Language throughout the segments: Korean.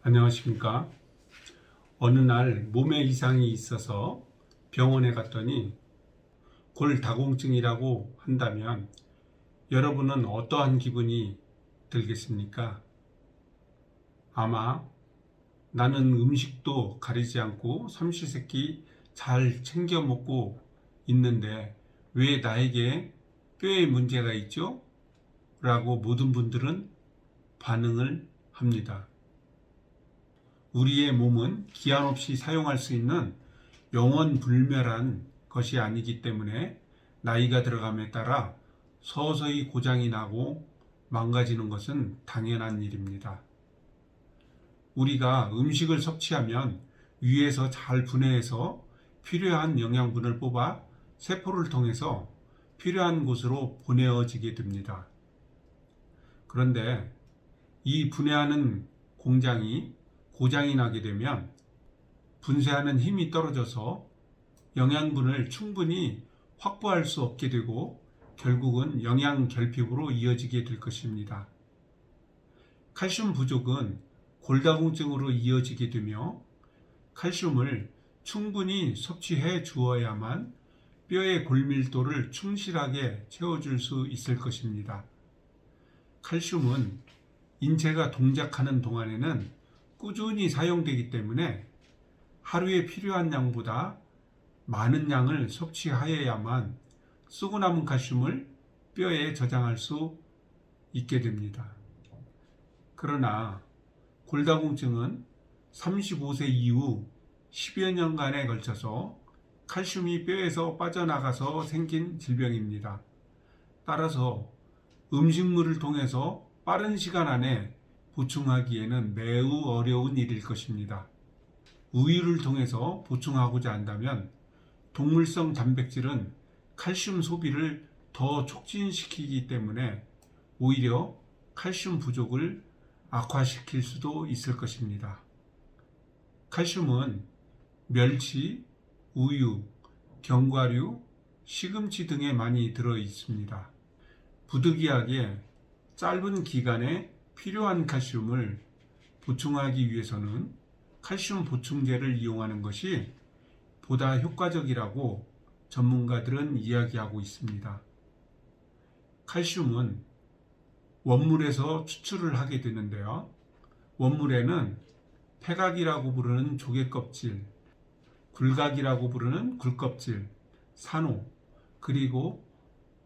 안녕하십니까. 어느 날 몸에 이상이 있어서 병원에 갔더니 골다공증이라고 한다면 여러분은 어떠한 기분이 들겠습니까? 아마 나는 음식도 가리지 않고 삼시세끼 잘 챙겨 먹고 있는데 왜 나에게 뼈에 문제가 있죠? 라고 모든 분들은 반응을 합니다. 우리의 몸은 기한 없이 사용할 수 있는 영원불멸한 것이 아니기 때문에 나이가 들어감에 따라 서서히 고장이 나고 망가지는 것은 당연한 일입니다. 우리가 음식을 섭취하면 위에서 잘 분해해서 필요한 영양분을 뽑아 세포를 통해서 필요한 곳으로 보내어지게 됩니다. 그런데 이 분해하는 공장이 고장이 나게 되면 분쇄하는 힘이 떨어져서 영양분을 충분히 확보할 수 없게 되고 결국은 영양 결핍으로 이어지게 될 것입니다. 칼슘 부족은 골다공증으로 이어지게 되며 칼슘을 충분히 섭취해 주어야만 뼈의 골밀도를 충실하게 채워줄 수 있을 것입니다. 칼슘은 인체가 동작하는 동안에는 꾸준히 사용되기 때문에 하루에 필요한 양보다 많은 양을 섭취하여야만 쓰고 남은 칼슘을 뼈에 저장할 수 있게 됩니다. 그러나 골다공증은 35세 이후 10여 년간에 걸쳐서 칼슘이 뼈에서 빠져나가서 생긴 질병입니다. 따라서 음식물을 통해서 빠른 시간 안에 보충하기에는 매우 어려운 일일 것입니다. 우유를 통해서 보충하고자 한다면 동물성 단백질은 칼슘 소비를 더 촉진시키기 때문에 오히려 칼슘 부족을 악화시킬 수도 있을 것입니다. 칼슘은 멸치, 우유, 견과류, 시금치 등에 많이 들어 있습니다. 부득이하게 짧은 기간에 필요한 칼슘을 보충하기 위해서는 칼슘 보충제를 이용하는 것이 보다 효과적이라고 전문가들은 이야기하고 있습니다. 칼슘은 원물에서 추출을 하게 되는데요. 원물에는 폐각이라고 부르는 조개껍질, 굴각이라고 부르는 굴껍질, 산호, 그리고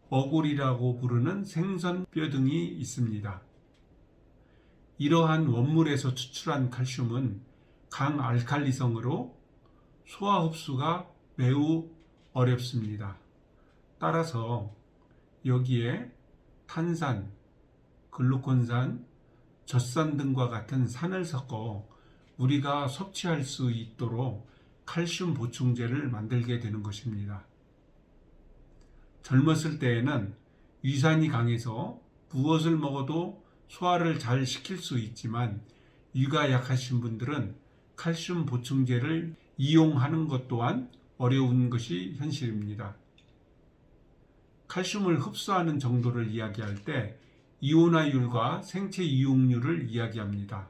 어골이라고 부르는 생선뼈 등이 있습니다. 이러한 원물에서 추출한 칼슘은 강알칼리성으로 소화 흡수가 매우 어렵습니다. 따라서 여기에 탄산, 글루콘산, 젖산 등과 같은 산을 섞어 우리가 섭취할 수 있도록 칼슘 보충제를 만들게 되는 것입니다. 젊었을 때에는 위산이 강해서 무엇을 먹어도 소화를 잘 시킬 수 있지만 위가 약하신 분들은 칼슘 보충제를 이용하는 것 또한 어려운 것이 현실입니다. 칼슘을 흡수하는 정도를 이야기할 때 이온화율과 생체 이용률을 이야기합니다.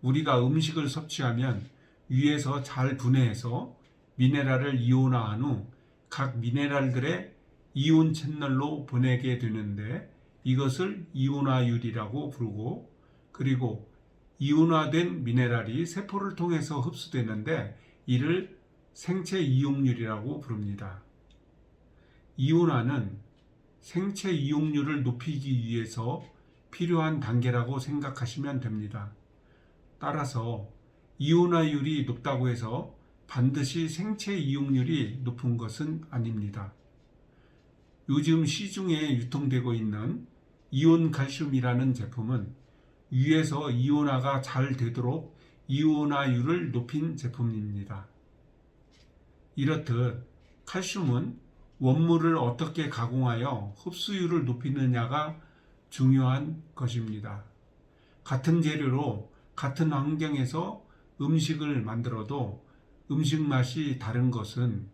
우리가 음식을 섭취하면 위에서 잘 분해해서 미네랄을 이온화한 후 각 미네랄들의 이온 채널로 보내게 되는데 이것을 이온화율이라고 부르고, 그리고 이온화된 미네랄이 세포를 통해서 흡수되는데 이를 생체 이용률이라고 부릅니다. 이온화는 생체 이용률을 높이기 위해서 필요한 단계라고 생각하시면 됩니다. 따라서 이온화율이 높다고 해서 반드시 생체 이용률이 높은 것은 아닙니다. 요즘 시중에 유통되고 있는 이온칼슘이라는 제품은 위에서 이온화가 잘 되도록 이온화율을 높인 제품입니다. 이렇듯 칼슘은 원물을 어떻게 가공하여 흡수율을 높이느냐가 중요한 것입니다. 같은 재료로 같은 환경에서 음식을 만들어도 음식 맛이 다른 것은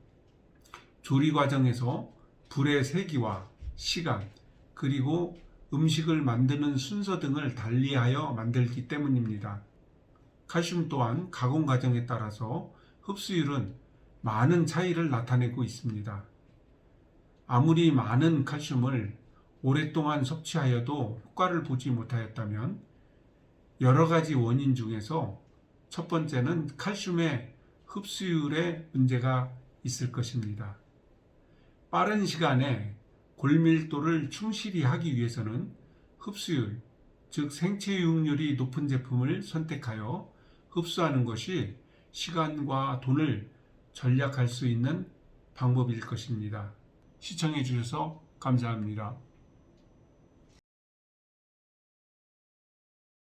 조리 과정에서 불의 세기와 시간, 그리고 음식을 만드는 순서 등을 달리하여 만들기 때문입니다. 칼슘 또한 가공 과정에 따라서 흡수율은 많은 차이를 나타내고 있습니다. 아무리 많은 칼슘을 오랫동안 섭취하여도 효과를 보지 못하였다면 여러 가지 원인 중에서 첫 번째는 칼슘의 흡수율에 문제가 있을 것입니다. 빠른 시간에 골밀도를 충실히 하기 위해서는 흡수율, 즉 생체 유익률이 높은 제품을 선택하여 흡수하는 것이 시간과 돈을 절약할 수 있는 방법일 것입니다. 시청해 주셔서 감사합니다.